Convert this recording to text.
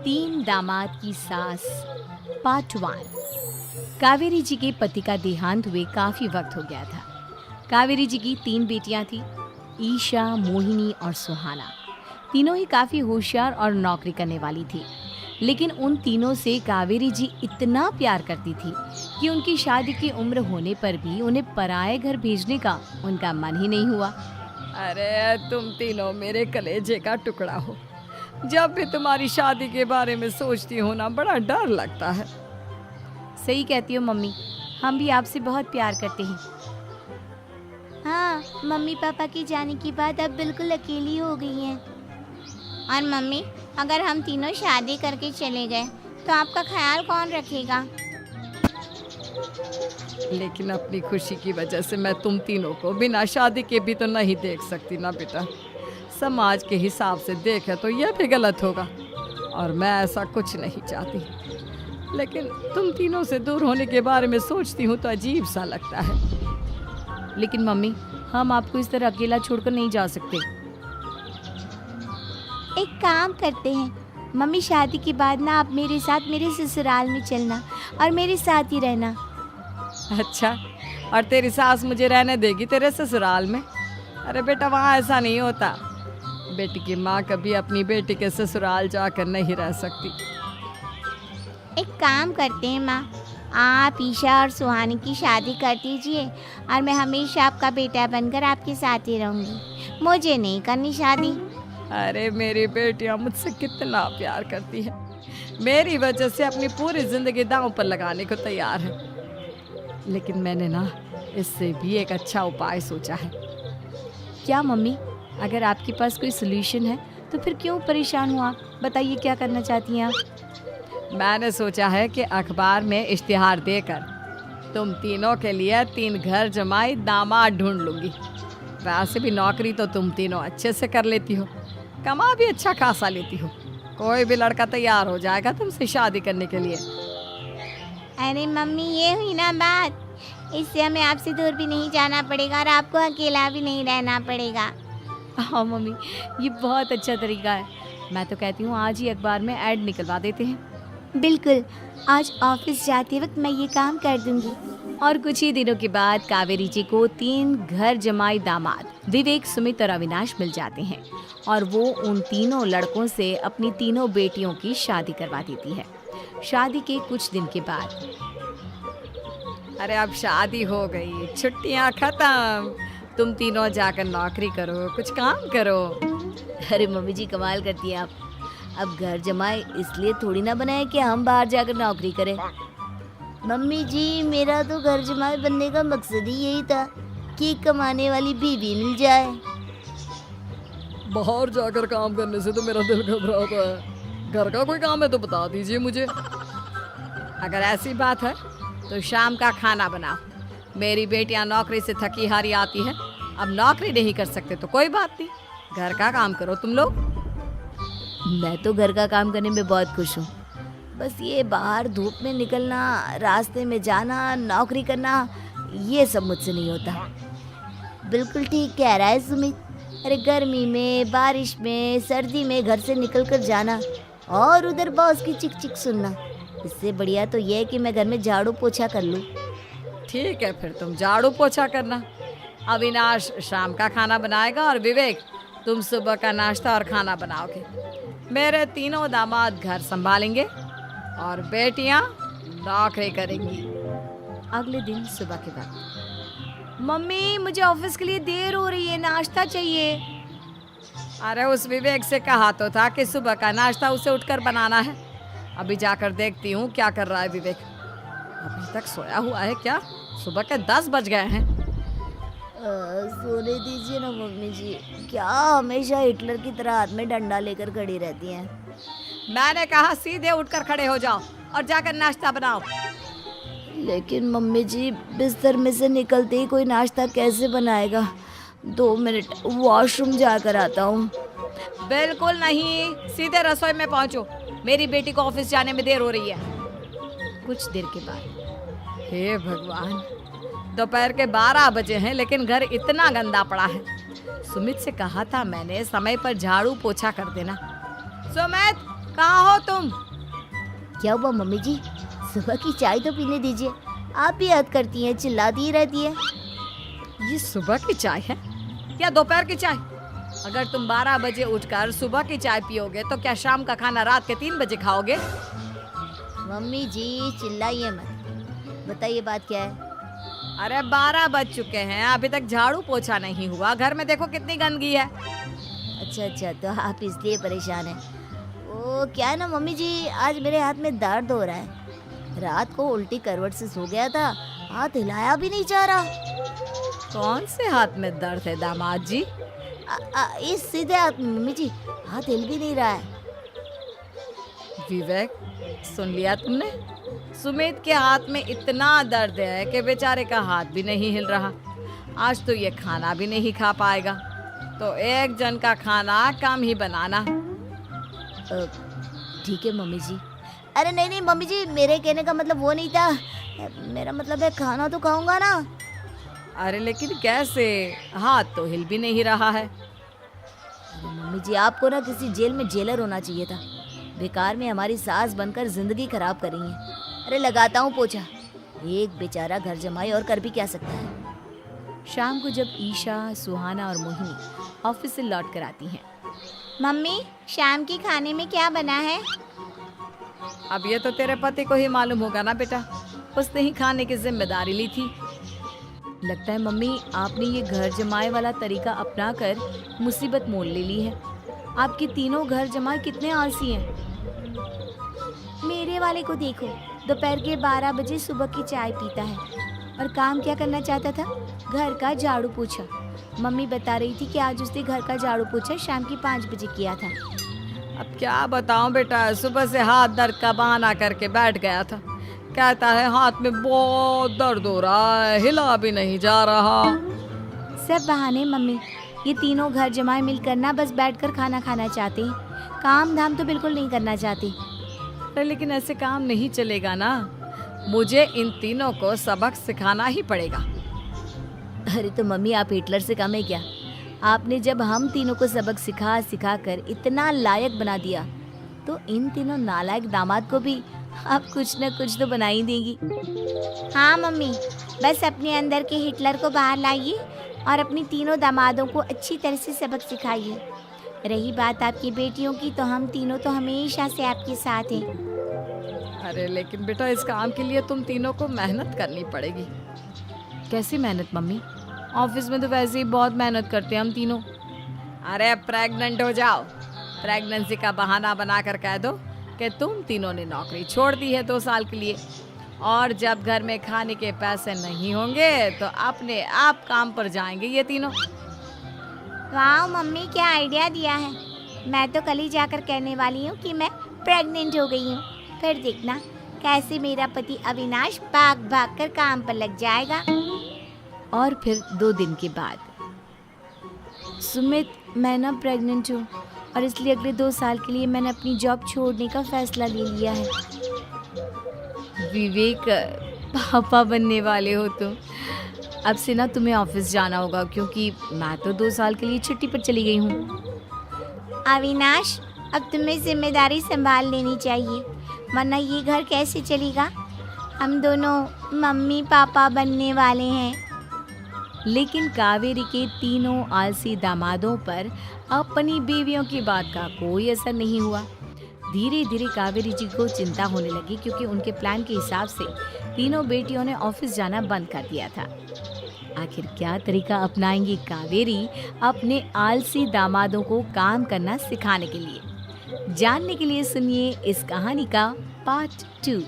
तीन दामाद की सास पार्ट 1। कावेरी जी के पति का देहांत हुए काफी वक्त हो गया था। कावेरी जी की 3 बेटियां थी, ईशा, मोहिनी और सुहाना। तीनों ही काफी होशियार और नौकरी करने वाली थी, लेकिन उन तीनों से कावेरी जी इतना प्यार करती थी कि उनकी शादी की उम्र होने पर भी उन्हें पराये घर भेजने का उनका मन ही नहीं हुआ। अरे तुम तीनों मेरे कलेजे का टुकड़ा हो। जब भी तुम्हारी शादी के बारे में सोचती हूँ ना, बड़ा डर लगता है। सही कहती हो मम्मी, हम भी आपसे बहुत प्यार करते हैं। हाँ, मम्मी पापा के जाने के बाद अब बिल्कुल अकेली हो गई हैं। और मम्मी, अगर हम तीनों शादी करके चले गए तो आपका ख्याल कौन रखेगा? लेकिन अपनी खुशी की वजह से मैं तुम तीनों को बिना शादी के भी तो नहीं देख सकती ना बेटा। समाज के हिसाब से देखे तो यह भी गलत होगा, और मैं ऐसा कुछ नहीं चाहती। लेकिन तुम तीनों से दूर होने के बारे में सोचती हूँ तो अजीब सा लगता है। लेकिन मम्मी, हम आपको इस तरह अकेला छोड़कर नहीं जा सकते। एक काम करते हैं मम्मी, शादी के बाद ना आप मेरे साथ मेरे ससुराल में चलना और मेरे साथ ही रहना। अच्छा, और तेरी सास मुझे रहने देगी तेरे ससुराल में? अरे बेटा, वहाँ ऐसा नहीं होता। बेटी की माँ कभी अपनी बेटी के ससुराल जाकर नहीं रह सकती। एक काम करते हैं माँ, आप ईशा और सुहानी की शादी कर दीजिए और मैं हमेशा आपका बेटा बनकर आपके साथ ही रहूँगी। मुझे नहीं करनी शादी। अरे मेरी बेटियाँ मुझसे कितना प्यार करती है, मेरी वजह से अपनी पूरी जिंदगी दांव पर लगाने को तैयार है। लेकिन मैंने ना इससे भी एक अच्छा उपाय सोचा है। क्या मम्मी? अगर आपके पास कोई सोल्यूशन है तो फिर क्यों परेशान हो आप? बताइए, क्या करना चाहती हैं आप? मैंने सोचा है कि अखबार में इश्तिहार देकर तुम तीनों के लिए 3 घर जमाई दामाद ढूंढ लूँगी। वैसे भी नौकरी तो तुम तीनों अच्छे से कर लेती हो, कमा भी अच्छा खासा लेती हो। कोई भी लड़का तैयार हो जाएगा तुमसे शादी करने के लिए। अरे मम्मी, ये हुई ना बात। इससे हमें आपसे दूर भी नहीं जाना पड़ेगा और आपको अकेला भी नहीं रहना पड़ेगा। हाँ मम्मी, ये बहुत अच्छा तरीका है। मैं तो कहती हूँ आज ही अखबार में ऐड निकलवा देते हैं। बिल्कुल, आज ऑफिस जाते वक्त मैं ये काम कर दूंगी। और कुछ ही दिनों के बाद कावेरी जी को 3 घर जमाई दामाद विवेक, सुमित और अविनाश मिल जाते हैं और वो उन तीनों लड़कों से अपनी तीनों बेटियों की शादी करवा देती है। शादी के कुछ दिन के बाद, अरे अब शादी हो गई, छुट्टियाँ खत्म, तुम तीनों जाकर नौकरी करो, कुछ काम करो। अरे मम्मी जी, कमाल करती हैं आप। अब घर जमाए इसलिए थोड़ी ना बनाए कि हम बाहर जाकर नौकरी करें। मम्मी जी, मेरा तो घर जमाई बनने का मकसद ही यही था कि कमाने वाली बीवी मिल जाए। बाहर जाकर काम करने से तो मेरा दिल घबराता है। घर का कोई काम है तो बता दीजिए मुझे। अगर ऐसी बात है तो शाम का खाना बनाओ। मेरी बेटियां नौकरी से थकी हारी आती है, अब नौकरी नहीं कर सकते तो कोई बात नहीं, घर का काम करो तुम लोग। मैं तो घर का काम करने में बहुत खुश हूँ, बस ये बाहर धूप में निकलना, रास्ते में जाना, नौकरी करना, ये सब मुझसे नहीं होता। बिल्कुल ठीक कह रहा है सुमित। अरे गर्मी में, बारिश में, सर्दी में घर से निकल कर जाना और उधर बॉस की चिक चिक सुनना, इससे बढ़िया तो ये है कि मैं घर में झाड़ू पोछा कर लूँ। ठीक है, फिर तुम झाड़ू पोछा करना। अविनाश शाम का खाना बनाएगा और विवेक तुम सुबह का नाश्ता और खाना बनाओगे। मेरे तीनों दामाद घर संभालेंगे और बेटियां नौकरी करेंगी। अगले दिन सुबह के वक्त, मम्मी मुझे ऑफिस के लिए देर हो रही है, नाश्ता चाहिए। अरे उस विवेक से कहा तो था कि सुबह का नाश्ता उसे उठकर बनाना है। अभी जाकर देखती हूँ क्या कर रहा है विवेक। अभी तक सोया हुआ है क्या? सुबह के 10 बज गए हैं। सोने दीजिए ना मम्मी जी, क्या हमेशा हिटलर की तरह हाथ में डंडा लेकर खड़ी रहती हैं। मैंने कहा सीधे उठकर खड़े हो जाओ और जाकर नाश्ता बनाओ। लेकिन मम्मी जी, बिस्तर में से निकलते ही कोई नाश्ता कैसे बनाएगा? 2 मिनट वॉशरूम जाकर आता हूँ। बिल्कुल नहीं, सीधे रसोई में पहुँचो, मेरी बेटी को ऑफिस जाने में देर हो रही है। कुछ देर के बाद, हे भगवान, दोपहर के 12 बजे हैं लेकिन घर इतना गंदा पड़ा है। सुमित से कहा था मैंने समय पर झाड़ू पोछा कर देना। सुमित, कहाँ हो तुम? क्या हुआ मम्मी जी? सुबह की चाय तो पीने दीजिए। आप भी याद करती हैं, चिल्लाती ही रहती है। ये सुबह की चाय है या दोपहर की चाय? अगर तुम 12 बजे उठकर सुबह की चाय पियोगे तो क्या शाम का खाना रात के 3 बजे खाओगे? मम्मी जी चिल्लाइए मत, बताइए बात क्या है? अरे 12 बज चुके हैं, अभी तक झाड़ू पोछा नहीं हुआ। घर में देखो कितनी गंदगी है। अच्छा, तो आप इसलिए परेशान हैं। वो क्या है ना मम्मी जी, आज मेरे हाथ में दर्द हो रहा है। रात को उल्टी करवट से सो गया था, हाथ हिलाया भी नहीं जा रहा। कौन से हाथ में दर्द है दामाद जी? इस सीधे हाथ में मम्मी जी, हाथ हिल भी नहीं रहा है। विवेक, सुन लिया तुमने? सुमित के हाथ में इतना दर्द है कि बेचारे का हाथ भी नहीं हिल रहा। आज तो ये खाना भी नहीं खा पाएगा। तो एक जन का खाना कम ही बनाना। ठीक है मम्मी जी। अरे नहीं मम्मी जी, मेरे कहने का मतलब वो नहीं था। मेरा मतलब है खाना तो खाऊंगा ना। अरे लेकिन कैसे? हाथ तो हिल भी नहीं रहा है। अरे मम्मी जी, आपको ना किसी जेल में जेलर होना चाहिए था। बेकार में हमारी सास बनकर जिंदगी खराब कर रही हैं। अरे लगाता हूँ पोछा। एक बेचारा घर जमाई और कर भी क्या सकता है। शाम को जब ईशा, सुहाना और मोहिनी ऑफिस से लौट कर आती हैं। मम्मी, शाम के खाने में क्या बना है? अब ये तो तेरे पति को ही मालूम होगा ना बेटा, उसने ही खाने की जिम्मेदारी ली थी। लगता है मम्मी आपने ये घर जमाए वाला तरीका अपनाकर मुसीबत मोल ले ली है। आपके तीनों घर जमाए कितने आलसी हैं। मेरे वाले को देखो, दोपहर के 12 बजे सुबह की चाय पीता है और काम क्या करना चाहता था? घर का झाड़ू पोछा। मम्मी बता रही थी कि आज उसने घर का झाड़ू पोछा शाम के 5 बजे किया था। अब क्या बताऊं बेटा, सुबह से हाथ दर्द का बहाना करके बैठ गया था। कहता है हाथ में बहुत दर्द हो रहा है, हिला भी नहीं जा रहा। सब बहाने मम्मी। ये तीनों घर जमाए मिलकर ना बस बैठकर खाना खाना चाहते हैं, काम धाम तो बिल्कुल नहीं करना चाहते। अरे लेकिन ऐसे काम नहीं चलेगा ना, मुझे इन तीनों को सबक सिखाना ही पड़ेगा। अरे तो मम्मी, आप हिटलर से कम है क्या? आपने जब हम तीनों को सबक सिखा कर इतना लायक बना दिया, तो इन तीनों नालायक दामाद को भी आप कुछ न कुछ तो बना ही देंगी। हाँ मम्मी, बस अपने अंदर के हिटलर को बाहर लाइए और अपनी तीनों दामादों को अच्छी तरह से सबक सिखाइए। रही बात आपकी बेटियों की, तो हम तीनों तो हमेशा से आपके साथ हैं। अरे लेकिन बेटा, इस काम के लिए तुम तीनों को मेहनत करनी पड़ेगी। कैसी मेहनत मम्मी? ऑफिस में तो वैसे ही बहुत मेहनत करते हैं हम तीनों। अरे प्रेग्नेंट हो जाओ, प्रेगनेंसी का बहाना बनाकर कह दो कि तुम तीनों ने नौकरी छोड़ दी है 2 साल के लिए, और जब घर में खाने के पैसे नहीं होंगे तो अपने आप काम पर जाएंगे ये तीनों। वाह मम्मी, क्या आइडिया दिया है। मैं तो कल ही जाकर कहने वाली हूँ कि मैं प्रेग्नेंट हो गई हूँ। फिर देखना कैसे मेरा पति अविनाश भाग कर काम पर लग जाएगा। और फिर 2 दिन के बाद, सुमित, मैं ना प्रेग्नेंट हूँ और इसलिए अगले 2 साल के लिए मैंने अपनी जॉब छोड़ने का फैसला ले लिया है। विवेक, पापा बनने वाले हो तुम। अब से ना तुम्हें ऑफिस जाना होगा, क्योंकि मैं तो 2 साल के लिए छुट्टी पर चली गई हूँ। अविनाश, अब तुम्हें जिम्मेदारी संभाल लेनी चाहिए, वरना ये घर कैसे चलेगा। हम दोनों मम्मी पापा बनने वाले हैं। लेकिन कावेरी के तीनों आलसी दामादों पर अपनी बीवियों की बात का कोई असर नहीं हुआ। धीरे धीरे कावेरी जी को चिंता होने लगी, क्योंकि उनके प्लान के हिसाब से तीनों बेटियों ने ऑफिस जाना बंद कर दिया था। आखिर क्या तरीका अपनाएंगी कावेरी अपने आलसी दामादों को काम करना सिखाने के लिए? जानने के लिए सुनिए इस कहानी का पार्ट 2।